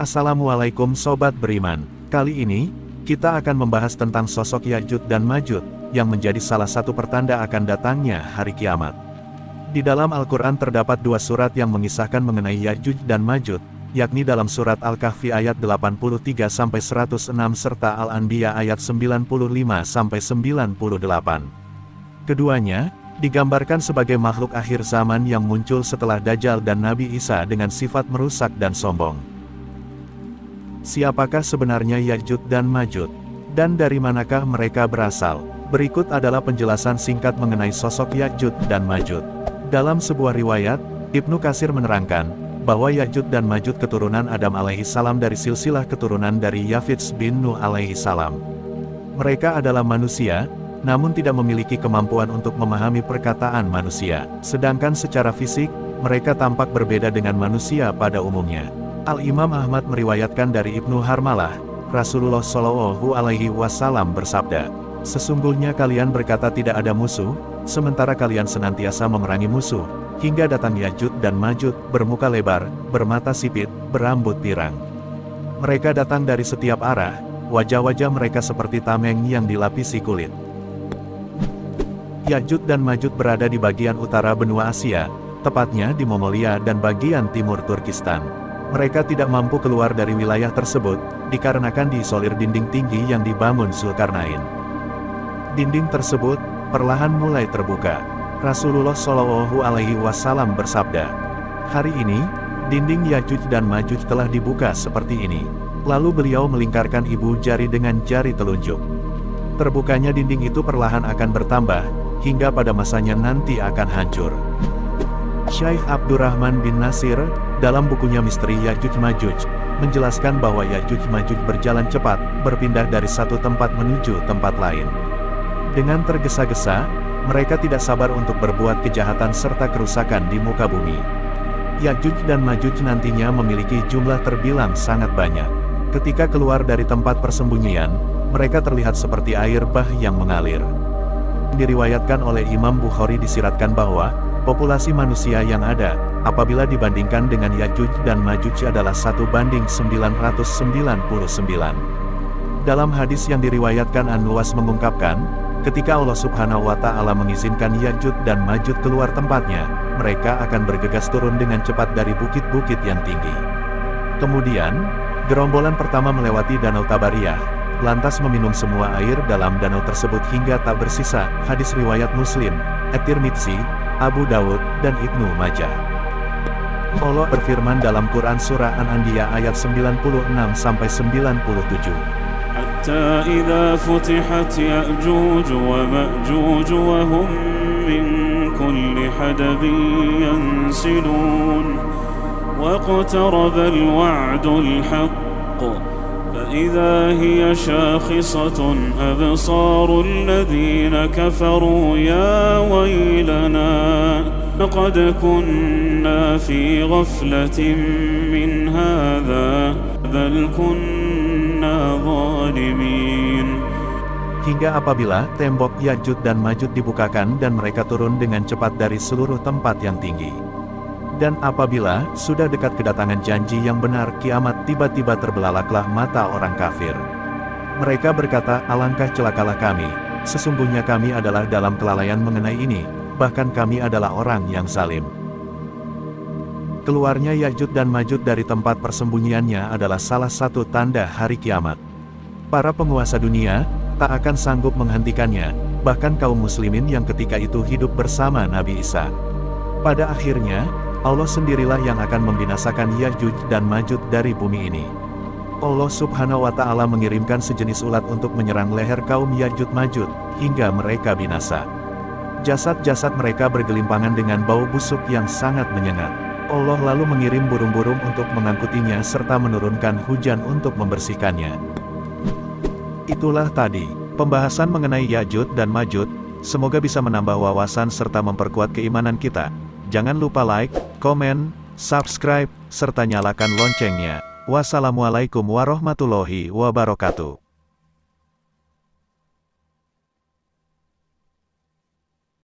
Assalamualaikum Sobat Beriman. Kali ini, kita akan membahas tentang sosok Ya'juj dan Ma'juj, yang menjadi salah satu pertanda akan datangnya hari kiamat. Di dalam Al-Quran terdapat dua surat yang mengisahkan mengenai Ya'juj dan Ma'juj, yakni dalam surat Al-Kahfi ayat 83-106 serta Al-Anbiya ayat 95-98. Keduanya, digambarkan sebagai makhluk akhir zaman yang muncul setelah Dajjal dan Nabi Isa dengan sifat merusak dan sombong. Siapakah sebenarnya Ya'juj dan Ma'juj? Dan dari manakah mereka berasal? Berikut adalah penjelasan singkat mengenai sosok Ya'juj dan Ma'juj. Dalam sebuah riwayat, Ibnu Katsir menerangkan, bahwa Ya'juj dan Ma'juj keturunan Adam alaihissalam dari silsilah keturunan dari Yafits bin Nuh alaihissalam. Mereka adalah manusia, namun tidak memiliki kemampuan untuk memahami perkataan manusia. Sedangkan secara fisik, mereka tampak berbeda dengan manusia pada umumnya. Al-Imam Ahmad meriwayatkan dari Ibnu Harmalah, Rasulullah Shallallahu Alaihi Wasallam bersabda, "Sesungguhnya kalian berkata tidak ada musuh, sementara kalian senantiasa memerangi musuh, hingga datang Ya'juj dan Ma'juj, bermuka lebar, bermata sipit, berambut pirang. Mereka datang dari setiap arah, wajah-wajah mereka seperti tameng yang dilapisi kulit." Ya'juj dan Ma'juj berada di bagian utara benua Asia, tepatnya di Mongolia dan bagian timur Turkistan. Mereka tidak mampu keluar dari wilayah tersebut, dikarenakan diisolir dinding tinggi yang dibangun Zulkarnain. Dinding tersebut perlahan mulai terbuka. Rasulullah Shallallahu Alaihi Wasallam bersabda, "Hari ini, dinding Ya'juj dan Ma'juj telah dibuka seperti ini." Lalu beliau melingkarkan ibu jari dengan jari telunjuk. Terbukanya dinding itu perlahan akan bertambah, hingga pada masanya nanti akan hancur. Syekh Abdurrahman bin Nasir, dalam bukunya Misteri Ya'juj Ma'juj, menjelaskan bahwa Ya'juj Ma'juj berjalan cepat, berpindah dari satu tempat menuju tempat lain. Dengan tergesa-gesa, mereka tidak sabar untuk berbuat kejahatan serta kerusakan di muka bumi. Ya'juj dan Ma'juj nantinya memiliki jumlah terbilang sangat banyak. Ketika keluar dari tempat persembunyian, mereka terlihat seperti air bah yang mengalir. Diriwayatkan oleh Imam Bukhari disiratkan bahwa, populasi manusia yang ada, apabila dibandingkan dengan Ya'juj dan Ma'juj adalah 1:999. Dalam hadis yang diriwayatkan An-Nuwas mengungkapkan, ketika Allah Subhanahu wa Ta'ala mengizinkan Ya'juj dan Ma'juj keluar tempatnya, mereka akan bergegas turun dengan cepat dari bukit-bukit yang tinggi. Kemudian, gerombolan pertama melewati Danau Tabariyah, lantas meminum semua air dalam danau tersebut hingga tak bersisa. Hadis riwayat Muslim, At-Tirmidzi, Abu Dawud, dan Ibnu Majah. Allah berfirman dalam Quran Surah An-Anbiya ayat 96-97. Hatta idza futihat Ya'juj wa Ma'juj wa hum min kulli hadabin yansilun wa qtaraba al-wa'dul haqq فإذا هي شاخصة أبصار الذين كفروا يا ويلنا لقد كنا في غفلة من هذا بل كنا ظالمين. Hingga apabila tembok Ya'juj dan Ma'juj dibukakan dan mereka turun dengan cepat dari seluruh tempat yang tinggi. Dan apabila sudah dekat kedatangan janji yang benar kiamat, tiba-tiba terbelalaklah mata orang kafir. Mereka berkata, "Alangkah celakalah kami, sesungguhnya kami adalah dalam kelalaian mengenai ini, bahkan kami adalah orang yang zalim." Keluarnya Ya'juj dan Ma'juj dari tempat persembunyiannya adalah salah satu tanda hari kiamat. Para penguasa dunia tak akan sanggup menghentikannya, bahkan kaum muslimin yang ketika itu hidup bersama Nabi Isa. Pada akhirnya, Allah sendirilah yang akan membinasakan Ya'juj dan Ma'juj dari bumi ini. Allah Subhanahu wa Ta'ala mengirimkan sejenis ulat untuk menyerang leher kaum Ya'juj Ma'juj, hingga mereka binasa. Jasad-jasad mereka bergelimpangan dengan bau busuk yang sangat menyengat. Allah lalu mengirim burung-burung untuk mengangkutinya serta menurunkan hujan untuk membersihkannya. Itulah tadi pembahasan mengenai Ya'juj dan Ma'juj. Semoga bisa menambah wawasan serta memperkuat keimanan kita. Jangan lupa like, komen, subscribe, serta nyalakan loncengnya. Wassalamualaikum warahmatullahi wabarakatuh.